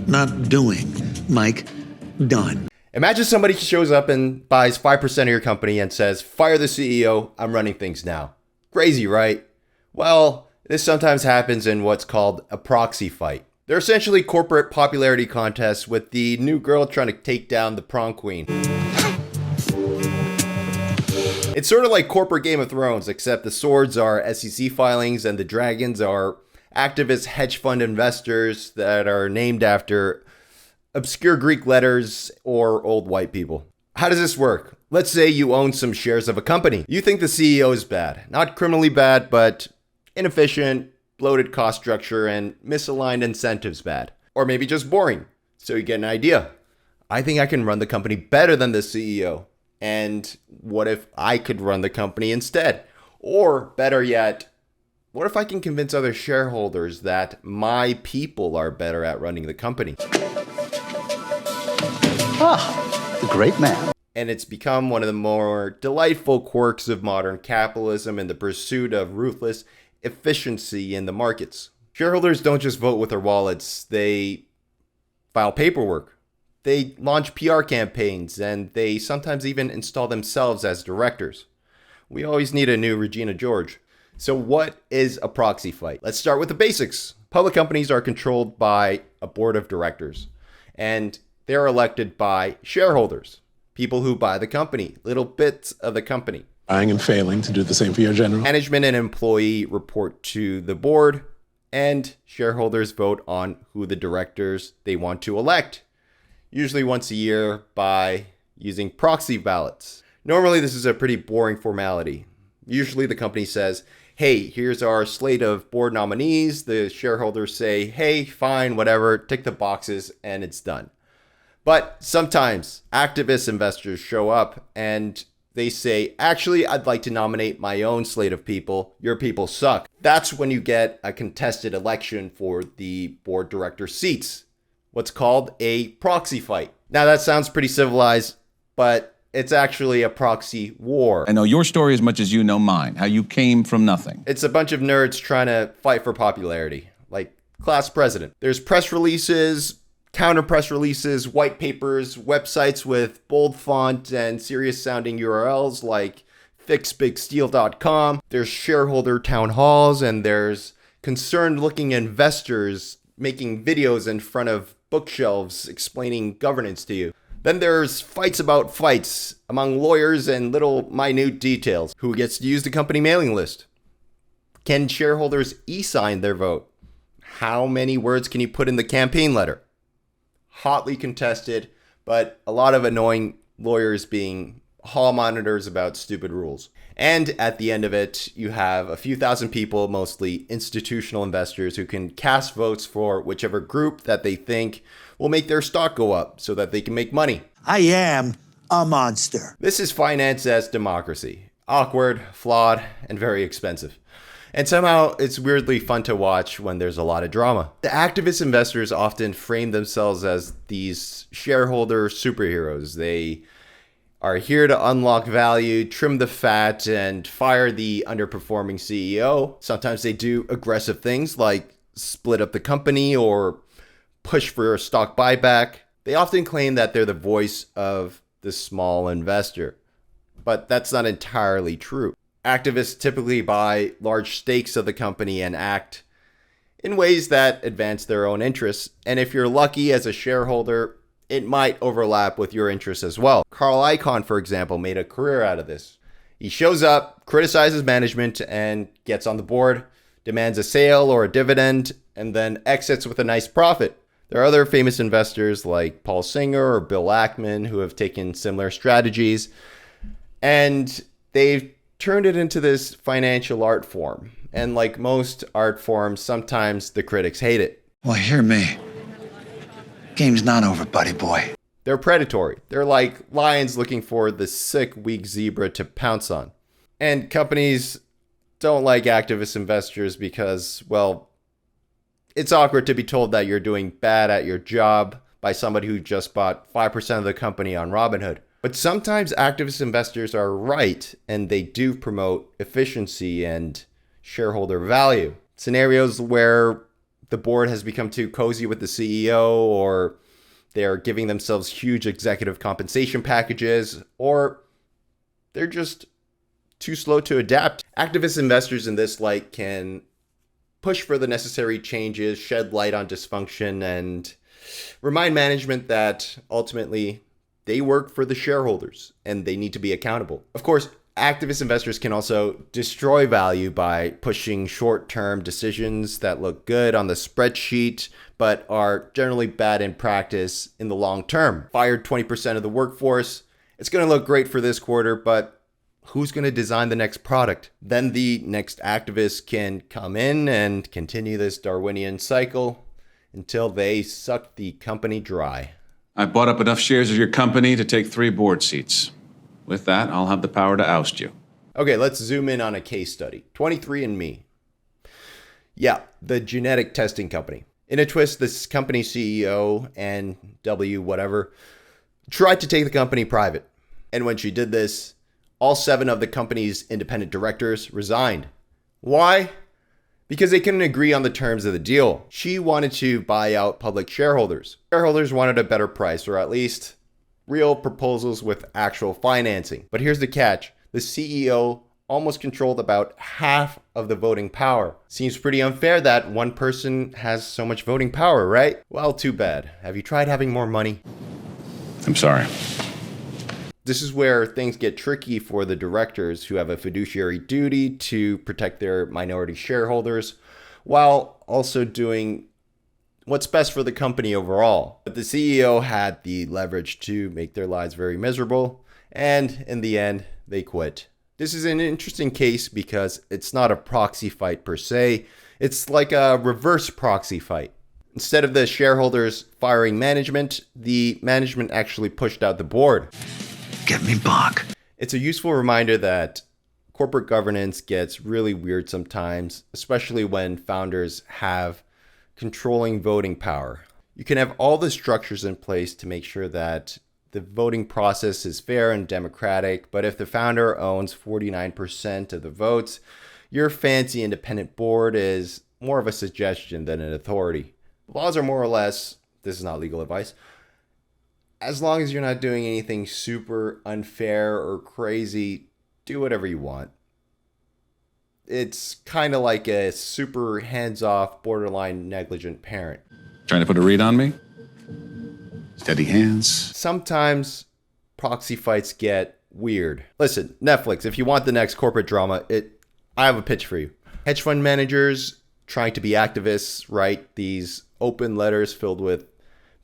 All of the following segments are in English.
not doing. Mike, done. Imagine somebody shows up and buys 5% of your company and says, fire the CEO, I'm running things now. Crazy, right? Well, this sometimes happens in what's called a proxy fight. They're essentially corporate popularity contests with the new girl trying to take down the prom queen. It's sort of like corporate Game of Thrones, except the swords are SEC filings and the dragons are activist hedge fund investors that are named after obscure Greek letters or old white people. How does this work? Let's say you own some shares of a company. You think the CEO is bad. Not criminally bad, but inefficient, bloated cost structure, and misaligned incentives bad. Or maybe just boring. So you get an idea. I think I can run the company better than the CEO. And what if I could run the company instead? Or better yet, what if I can convince other shareholders that my people are better at running the company? Ah, the great man. And it's become one of the more delightful quirks of modern capitalism in the pursuit of ruthless efficiency in the markets. Shareholders don't just vote with their wallets, they file paperwork. They launch PR campaigns, and they sometimes even install themselves as directors. We always need a new Regina George. So what is a proxy fight? Let's start with the basics. Public companies are controlled by a board of directors, and they're elected by shareholders, people who buy the company, little bits of the company. Buying and failing to do the same for your general. Management and employee report to the board, and shareholders vote on who the directors they want to elect, usually once a year by using proxy ballots. Normally, this is a pretty boring formality. Usually the company says, hey, here's our slate of board nominees. The shareholders say, hey, fine, whatever, tick the boxes, and it's done. But sometimes activist investors show up and they say, actually, I'd like to nominate my own slate of people. Your people suck. That's when you get a contested election for the board director seats, what's called a proxy fight. Now, that sounds pretty civilized, but it's actually a proxy war. I know your story as much as you know mine, how you came from nothing. It's a bunch of nerds trying to fight for popularity, like class president. There's press releases, counter press releases, white papers, websites with bold font and serious sounding URLs like fixbigsteel.com. There's shareholder town halls, and there's concerned looking investors making videos in front of bookshelves explaining governance to you. Then there's fights about fights among lawyers and little minute details. Who gets to use the company mailing list? Can shareholders e-sign their vote? How many words can you put in the campaign letter? Hotly contested, but a lot of annoying lawyers being hall monitors about stupid rules. And at the end of it, you have a few thousand people, mostly institutional investors, who can cast votes for whichever group that they think will make their stock go up so that they can make money. I am a monster. This is finance as democracy. Awkward, flawed, and very expensive. And somehow it's weirdly fun to watch when there's a lot of drama. The activist investors often frame themselves as these shareholder superheroes. They are here to unlock value, trim the fat, and fire the underperforming CEO. Sometimes they do aggressive things like split up the company or push for a stock buyback. They often claim that they're the voice of the small investor, but that's not entirely true. Activists typically buy large stakes of the company and act in ways that advance their own interests. And if you're lucky as a shareholder, it might overlap with your interests as well. Carl Icahn, for example, made a career out of this. He shows up, criticizes management, and gets on the board, demands a sale or a dividend, and then exits with a nice profit. There are other famous investors like Paul Singer or Bill Ackman who have taken similar strategies, and they've turned it into this financial art form. And like most art forms, sometimes the critics hate it. Well, hear me. Game's not over, buddy boy. They're predatory. They're like lions looking for the sick, weak zebra to pounce on. And companies don't like activist investors because, well, it's awkward to be told that you're doing bad at your job by somebody who just bought 5% of the company on Robinhood. But sometimes activist investors are right, and they do promote efficiency and shareholder value. Scenarios where the board has become too cozy with the CEO, or they're giving themselves huge executive compensation packages, or they're just too slow to adapt. Activist investors in this light can push for the necessary changes, shed light on dysfunction, and remind management that ultimately they work for the shareholders and they need to be accountable. Of course, activist investors can also destroy value by pushing short-term decisions that look good on the spreadsheet, but are generally bad in practice in the long term. Fired 20% of the workforce. It's going to look great for this quarter, but who's going to design the next product? Then the next activist can come in and continue this Darwinian cycle until they suck the company dry. I bought up enough shares of your company to take 3 board seats. With that, I'll have the power to oust you. Okay, let's zoom in on a case study. 23andMe. Yeah, the genetic testing company. In a twist, this company CEO and W whatever tried to take the company private. And when she did this, all 7 of the company's independent directors resigned. Why? Because they couldn't agree on the terms of the deal. She wanted to buy out public shareholders. Shareholders wanted a better price, or at least real proposals with actual financing. But here's the catch. The CEO almost controlled about half of the voting power. Seems pretty unfair that one person has so much voting power, right? Well, too bad. Have you tried having more money? I'm sorry. This is where things get tricky for the directors who have a fiduciary duty to protect their minority shareholders while also doing what's best for the company overall. But the CEO had the leverage to make their lives very miserable, and in the end, they quit. This is an interesting case because it's not a proxy fight per se. It's like a reverse proxy fight. Instead of the shareholders firing management, the management actually pushed out the board. Get me Bach. It's a useful reminder that corporate governance gets really weird sometimes, especially when founders have controlling voting power. You can have all the structures in place to make sure that the voting process is fair and democratic, but if the founder owns 49% of the votes, your fancy independent board is more of a suggestion than an authority. Laws are more or less, this is not legal advice, as long as you're not doing anything super unfair or crazy, do whatever you want. It's kind of like a super hands-off, borderline negligent parent. Trying to put a read on me? Steady hands. Sometimes proxy fights get weird. Listen, Netflix, if you want the next corporate drama, I have a pitch for you. Hedge fund managers trying to be activists write these open letters filled with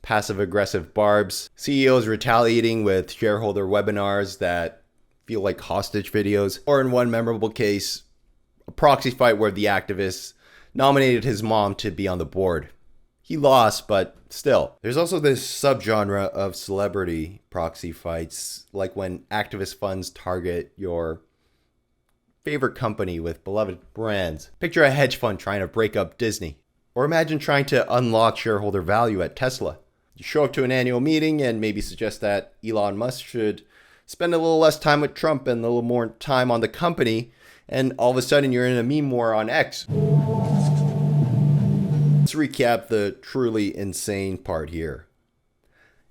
passive-aggressive barbs. CEOs retaliating with shareholder webinars that feel like hostage videos. Or in one memorable case, a proxy fight where the activist nominated his mom to be on the board. He lost, but still. There's also this subgenre of celebrity proxy fights, like when activist funds target your favorite company with beloved brands. Picture a hedge fund trying to break up Disney. Or imagine trying to unlock shareholder value at Tesla. You show up to an annual meeting and maybe suggest that Elon Musk should spend a little less time with Trump and a little more time on the company, and all of a sudden you're in a meme war on X. Let's recap the truly insane part here.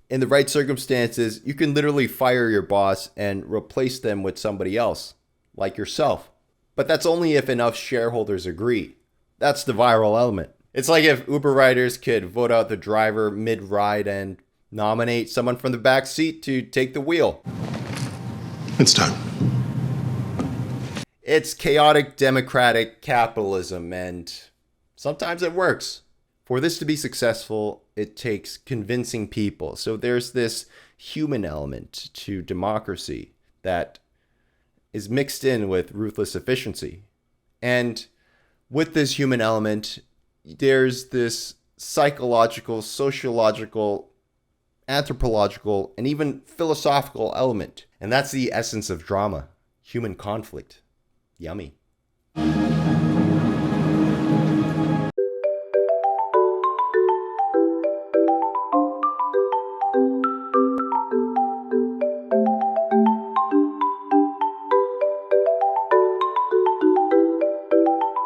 In the right circumstances, you can literally fire your boss and replace them with somebody else, like yourself. But that's only if enough shareholders agree. That's the viral element. It's like if Uber riders could vote out the driver mid-ride and nominate someone from the back seat to take the wheel. It's done. It's chaotic democratic capitalism, and sometimes it works. For this to be successful, it takes convincing people. So there's this human element to democracy that is mixed in with ruthless efficiency. And with this human element, there's this psychological, sociological, anthropological, and even philosophical element. And that's the essence of drama, human conflict. Yummy.